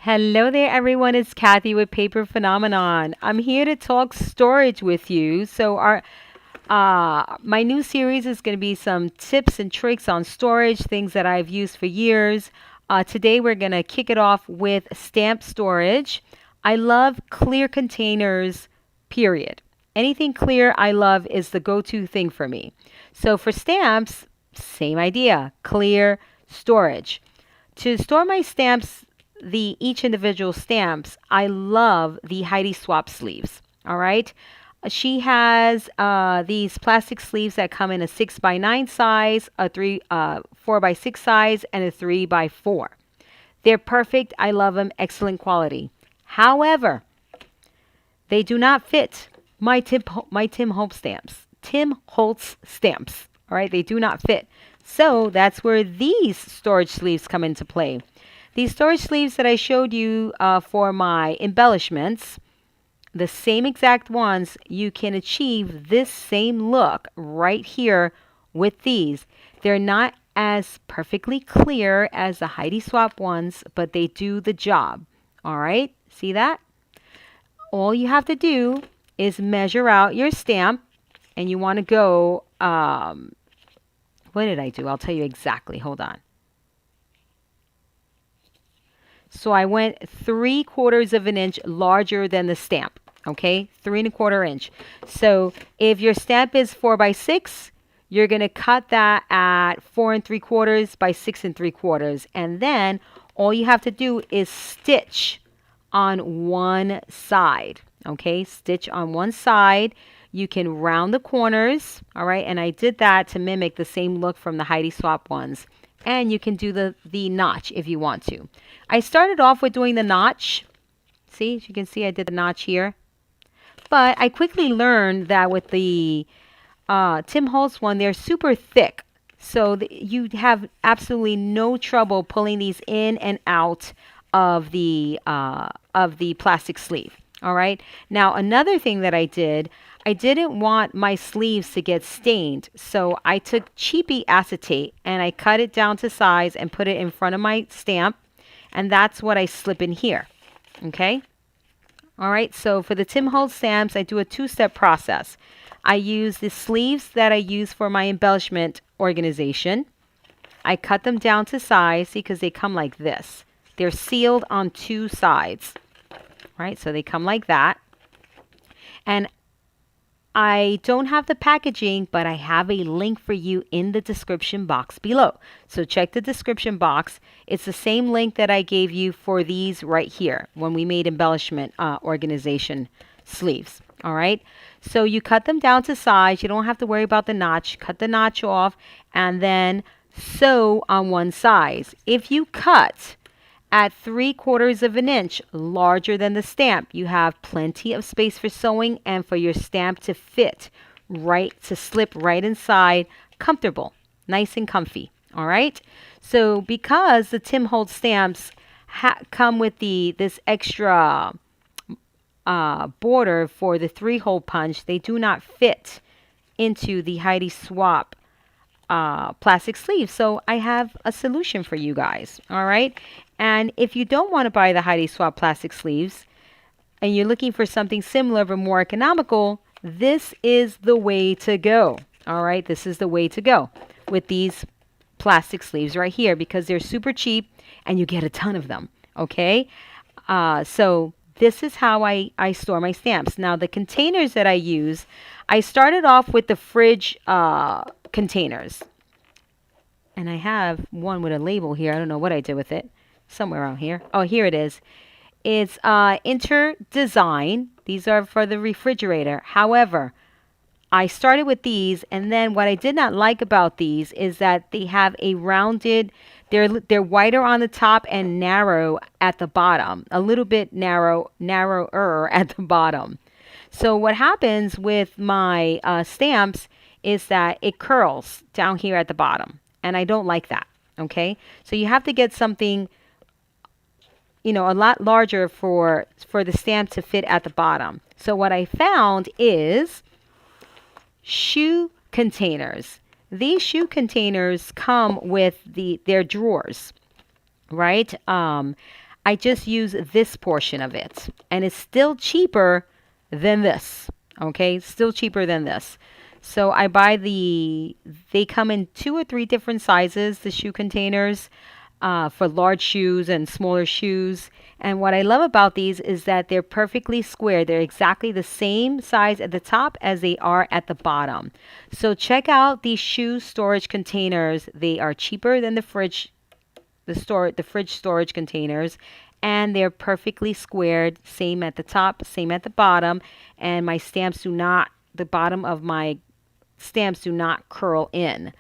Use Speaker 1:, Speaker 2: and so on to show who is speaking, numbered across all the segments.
Speaker 1: Hello there, everyone. It's Kathy with Paper Phenomenon. I'm here to talk storage with you. So my new series is going to be some tips and tricks on storage, things that I've used for years. Today we're going to kick it off with stamp storage. I love clear containers, period. Anything clear I love is the go-to thing for me. So for stamps, same idea, clear storage. To store my stamps, the each individual stamps, I love the Heidi swap sleeves. All right. She has these plastic sleeves that come in a 6x9 size, a 4x6 size, and a 3x4. They're perfect. I love them. Excellent quality. However, they do not fit my Tim Holtz stamps. Tim Holtz stamps. All right, they do not fit. So that's where these storage sleeves come into play. These storage sleeves that I showed you for my embellishments, the same exact ones, you can achieve this same look right here with these. They're not as perfectly clear as the Heidi Swap ones, but they do the job. All right, see that? All you have to do is measure out your stamp, and you want to go, what did I do? I'll tell you exactly. Hold on. So I went 3/4 of an inch larger than the stamp. Okay, 3¼ inch. So if your stamp is 4x6, you're going to cut that at 4¾ by 6¾ and then all you have to do is stitch on one side. Okay, stitch on one side. You can round the corners. All right, and I did that to mimic the same look from the Heidi Swap ones. And you can do the notch if you want to. I started off with doing the notch. See, as you can see, I did the notch here. But I quickly learned that with the Tim Holtz one, they're super thick. So you have absolutely no trouble pulling these in and out of the plastic sleeve. All right. Now, another thing that I didn't want my sleeves to get stained. So I took cheapy acetate and I cut it down to size and put it in front of my stamp. And that's what I slip in here. Okay. All right. So for the Tim Holtz stamps, I do a two-step process. I use the sleeves that I use for my embellishment organization. I cut them down to size because they come like this. They're sealed on two sides. Right. So they come like that. And I don't have the packaging, but I have a link for you in the description box below. So check the description box. It's the same link that I gave you for these right here when we made embellishment organization sleeves. All right. So you cut them down to size. You don't have to worry about the notch. Cut the notch off and then sew on one side. If you cut at 3/4 of an inch larger than the stamp, you have plenty of space for sewing and for your stamp to fit right, to slip right inside, comfortable, nice and comfy. All right. So because the Tim Holtz stamps come with this extra border for the 3-hole punch, they do not fit into the Heidi Swap plastic sleeve. So I have a solution for you guys. All right. And if you don't want to buy the Heidi Swap plastic sleeves and you're looking for something similar but more economical, this is the way to go. All right. This is the way to go with these plastic sleeves right here because they're super cheap and you get a ton of them. Okay. So this is how I store my stamps. Now the containers that I use, I started off with the fridge containers. And I have one with a label here. I don't know what I did with it. Somewhere around here. Oh, here it is. It's IDesign. These are for the refrigerator. However, I started with these, and then what I did not like about these is that they have a rounded, they're wider on the top and narrow at the bottom. A little bit narrower at the bottom. So what happens with my stamps is that it curls down here at the bottom. And I don't like that. Okay. So you have to get something, a lot larger for the stamp to fit at the bottom. So what I found is shoe containers. These shoe containers come with their drawers, right? I just use this portion of it. And it's still cheaper than this. Okay, still cheaper than this. So I buy they come in 2 or 3 different sizes, the shoe containers, for large shoes and smaller shoes. And what I love about these is that they're perfectly square. They're exactly the same size at the top as they are at the bottom. So check out these shoe storage containers. They are cheaper than the fridge storage containers, and they're perfectly squared, same at the top, same at the bottom, and the bottom of my stamps do not curl in.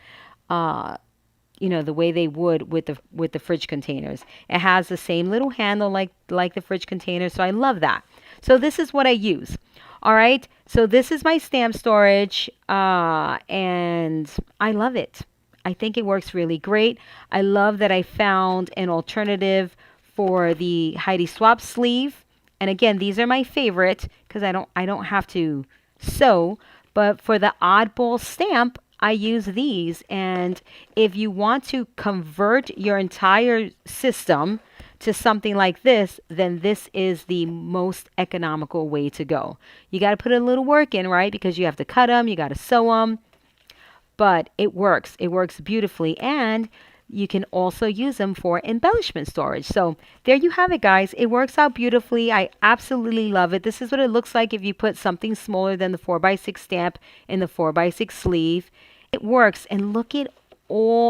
Speaker 1: The way they would with the fridge containers. It has the same little handle like the fridge container, so I love that. So this is what I use. All right, so this is my stamp storage, and I love it. I think it works really great. I love that I found an alternative for the Heidi Swap sleeve. And again, these are my favorite because I don't have to sew. But for the oddball stamp, I use these. And if you want to convert your entire system to something like this, then this is the most economical way to go. You got to put a little work in, right? Because you have to cut them, you got to sew them. But it works. It works beautifully. And you can also use them for embellishment storage. So there you have it, guys. It works out beautifully. I absolutely love it. This is what it looks like if you put something smaller than the 4x6 stamp in the 4x6 sleeve. It works. And look at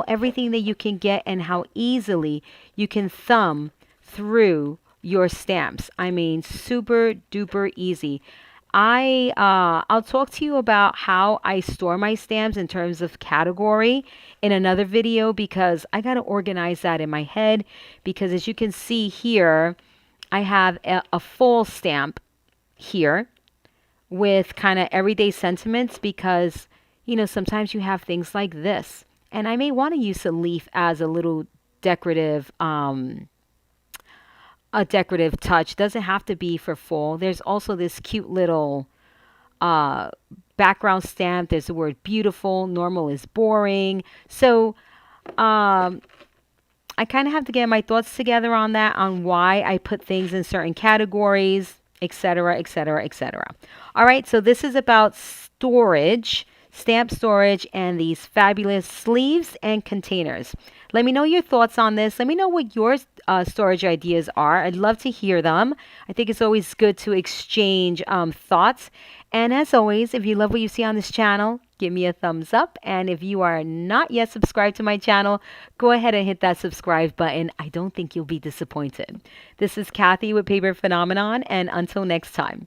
Speaker 1: everything that you can get and how easily you can thumb through your stamps. I mean, super duper easy. I'll talk to you about how I store my stamps in terms of category in another video because I got to organize that in my head because as you can see here, I have a full stamp here with kind of everyday sentiments because, sometimes you have things like this. And I may want to use a leaf as a little decorative touch. Doesn't have to be for full. There's also this cute little background stamp. There's the word beautiful. Normal is boring. So I kind of have to get my thoughts together on that, on why I put things in certain categories, etc., etc., etc. All right, so this is about storage, stamp storage, and these fabulous sleeves and containers. Let me know your thoughts on this. Let me know what your storage ideas are. I'd love to hear them. I think it's always good to exchange thoughts. And as always, if you love what you see on this channel, give me a thumbs up. And if you are not yet subscribed to my channel, go ahead and hit that subscribe button. I don't think you'll be disappointed. This is Kathy with Paper Phenomenon, and until next time.